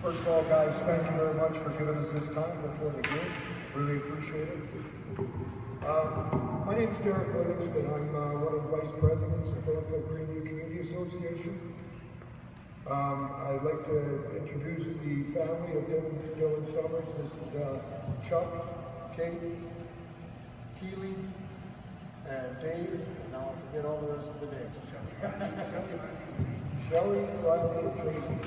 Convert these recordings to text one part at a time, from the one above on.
First of all, guys, thank you very much for giving us this time before the game. Really appreciate it. My name is Derek Livingston. I'm one of the vice presidents of Thorncliffe Greenview Community Association. I'd like to introduce the family of Dylan Summers. This is Chuck, Kate, Keely, and Dave. And now I'll forget all the rest of the names. Shelley, Riley, and Tracy.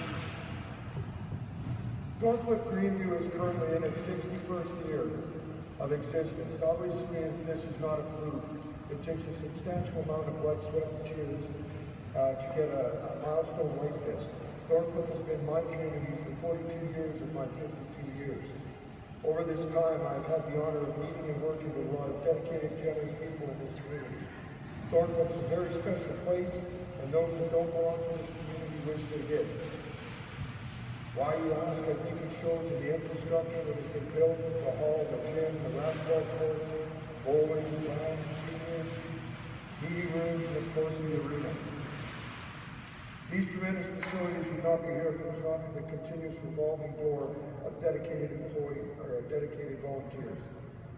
Thorncliffe Greenview is currently in its 61st year of existence. Obviously, this is not a fluke. It takes a substantial amount of blood, sweat, and tears to get a milestone like this. Thorncliffe has been my community for 42 years of my 52 years. Over this time, I've had the honor of meeting and working with a lot of dedicated, generous people in this community. Thorncliffe is a very special place, and those that don't belong to this community wish they did. Why, you ask? I think it shows in the infrastructure that has been built, the hall, the gym, the roundball courts, bowling, lounge, seniors, meeting rooms, and of course the arena. These tremendous facilities would not be here if it was not for the continuous revolving door of dedicated volunteers.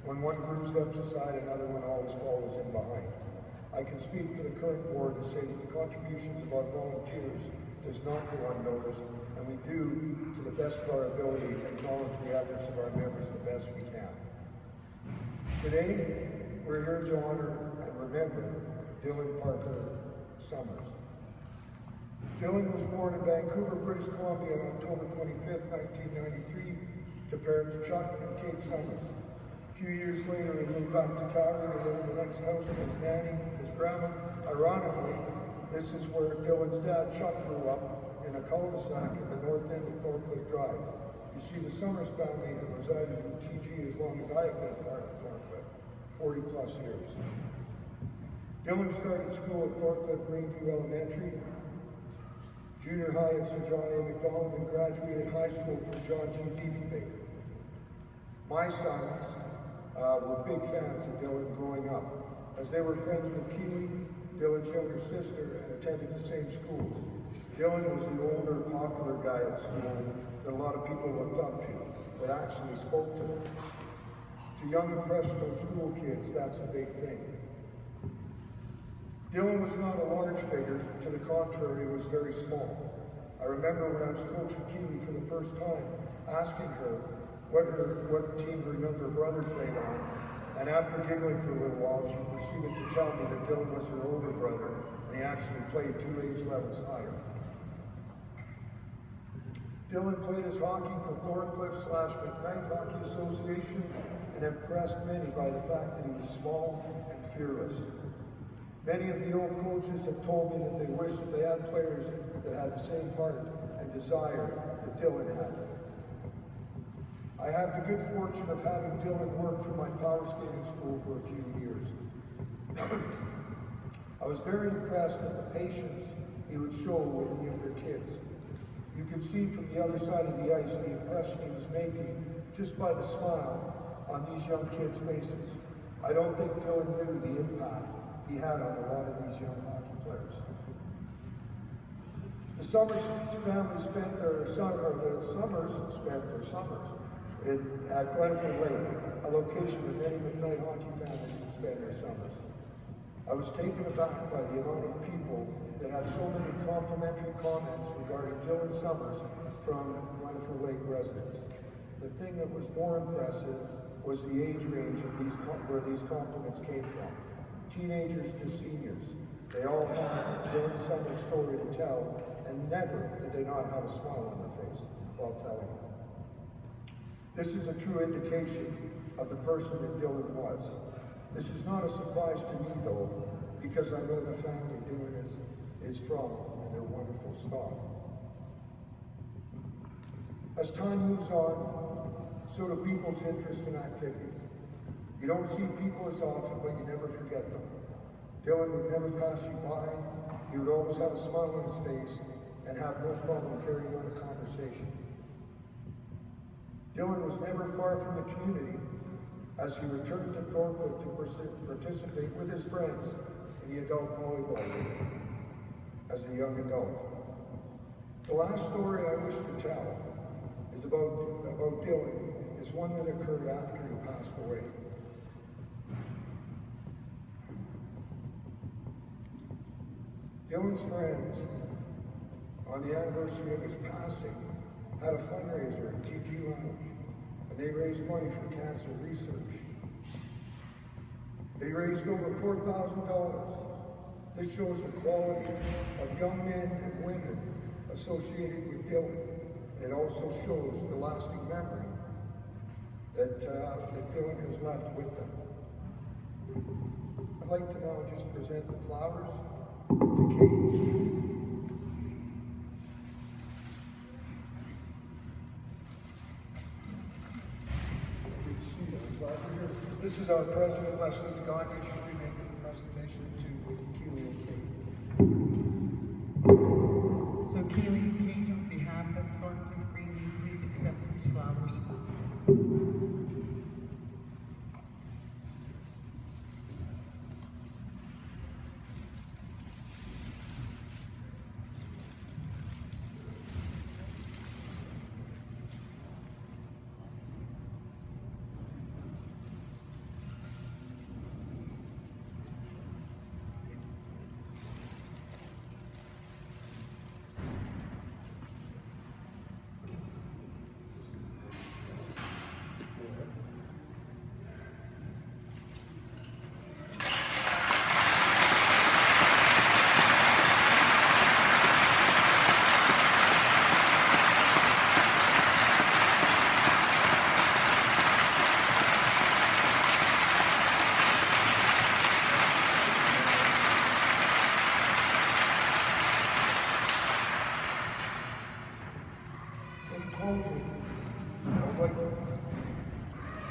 When one group steps aside, another one always follows in behind. I can speak for the current board and say that the contributions of our volunteers does not go unnoticed, and we do, to the best of our ability, acknowledge the efforts of our members the best we can. Today, we're here to honor and remember Dylan Parker Summers. Dylan was born in Vancouver, British Columbia on October 25th, 1993, to parents Chuck and Kate Summers. A few years later, he moved back to Calgary to live in the next house with his nanny, his grandma. Ironically, this is where Dylan's dad, Chuck, grew up, in a cul-de-sac at the north end of Thorncliffe Drive. You see, the Summers family have resided in TG as long as I have been part of Thorncliffe, 40 plus years. Dylan started school at Thorncliffe Greenview Elementary, junior high at Sir John A. Macdonald, and graduated high school from John G. Diefenbaker. My sons were big fans of Dylan growing up, as they were friends with Keely, Dylan's younger sister, and attended the same schools. Dylan was the older, popular guy at school that a lot of people looked up to, that actually spoke to them. To young, impressionable school kids, that's a big thing. Dylan was not a large figure, to the contrary, he was very small. I remember when I was coaching Keely for the first time, asking her what team her younger brother played on, and after giggling for a little while, she proceeded to tell me that Dylan was her older brother, and he actually played 2 age levels higher. Dylan played his hockey for Thorncliffe/McKnight Hockey Association and impressed many by the fact that he was small and fearless. Many of the old coaches have told me that they wish that they had players that had the same heart and desire that Dylan had. I had the good fortune of having Dylan work for my power skating school for a few years. I was very impressed at the patience he would show with the younger kids. You could see from the other side of the ice the impression he was making just by the smile on these young kids' faces. I don't think Dylan knew the impact he had on a lot of these young hockey players. The Summers family spent their summers at Glenford Lake, a location that many McKnight hockey families would spend their summers. I was taken aback by the amount of people that had so many complimentary comments regarding Dylan Summers from Glenford Lake residents. The thing that was more impressive was the age range of where these compliments came from. Teenagers to seniors. They all had a Dylan Summers story to tell, and never did they not have a smile on their face while telling it. This is a true indication of the person that Dylan was. This is not a surprise to me, though, because I know the family Dylan is from, and they're wonderful stock. As time moves on, so do people's interests and activities. You don't see people as often, but you never forget them. Dylan would never pass you by. He would always have a smile on his face and have no problem carrying on a conversation. Dylan was never far from the community as he returned to Thorncliffe to participate with his friends in the adult volleyball league as a young adult. The last story I wish to tell one that occurred after he passed away. Dylan's friends, on the anniversary of his passing, had a fundraiser at TG Lounge, and they raised money for cancer research. They raised over $4,000. This shows the quality of young men and women associated with Dylan. It also shows the lasting memory that Dylan has left with them. I'd like to now just present the flowers to Kate. This is our president, Leslie Gandhi. She'll be making a presentation to Keely and Kate. So Keely and Kate, on behalf of Thorncliffe Green, please accept these flowers.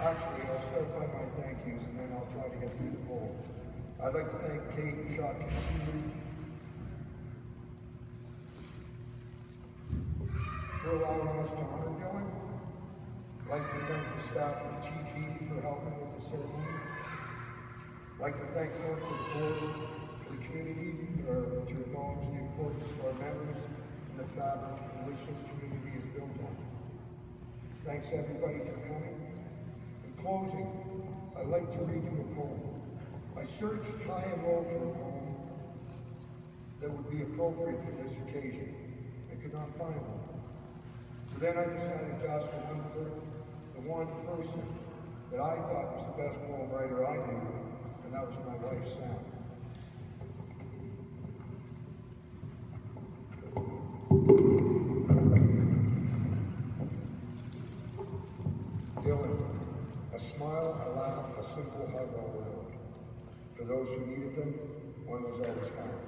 Actually, I'll start by my thank yous and then I'll try to get through the poll. I'd like to thank Kate and Chuck for allowing us to honor Dylan. I'd like to thank the staff of TG for helping with the ceremony. I'd like to thank Thorncliffe Board for the community to acknowledge the importance of our members and the fabric in which this community is built on. Thanks everybody for coming. In closing, I'd like to read you a poem. I searched high and low for a poem that would be appropriate for this occasion. I could not find one. So then I decided to ask the one person that I thought was the best poem writer I knew, and that was my wife, Sam. Dylan, a smile, a laugh, a simple hug all around. For those who needed them, one was always found.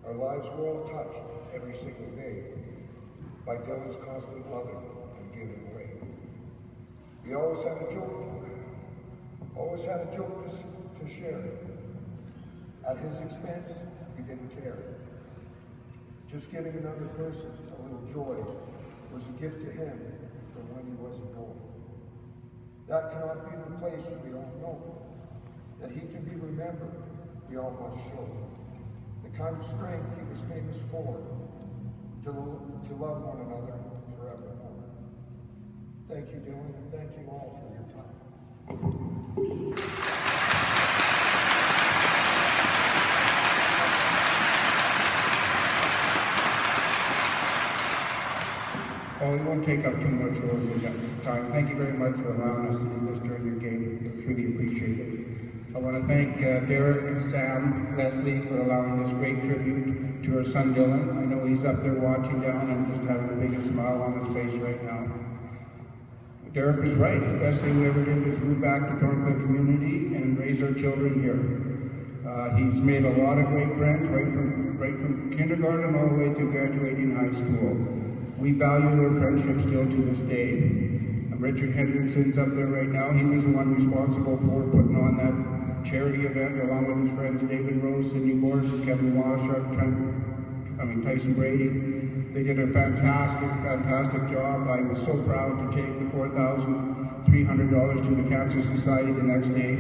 Our lives were all touched every single day by Dylan's constant loving and giving away. He always had a joke to share. At his expense, he didn't care. Just giving another person a little joy was a gift to him from when he wasn't born. That cannot be replaced, we all know. That he can be remembered, we all must show. The kind of strength he was famous for, to love one another forevermore. Thank you, Dylan, and thank you all for your time. Well, we won't take up too much of your time. Thank you very much for allowing us to do this during your game. It's really appreciated. I want to thank Derek, Sam, Leslie for allowing this great tribute to her son Dylan. I know he's up there watching down and just having the biggest smile on his face right now. Derek was right. The best thing we ever did was move back to Thorncliffe community and raise our children here. He's made a lot of great friends right from kindergarten all the way through graduating high school. We value their friendship still to this day. Richard Hendrickson's up there right now. He was the one responsible for putting on that charity event along with his friends David Rose, Sidney Gordon, Kevin Washart, Tyson Brady. They did a fantastic job. I was so proud to take the $4,300 to the Cancer Society the next day.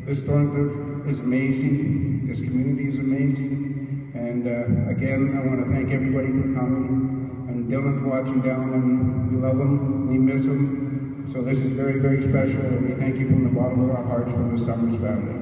This Thorncliffe is amazing. This community is amazing. And again, I want to thank everybody for coming. And Dylan's watching down, and we love him, we miss him. So this is very, very special, and we thank you from the bottom of our hearts from the Summers family.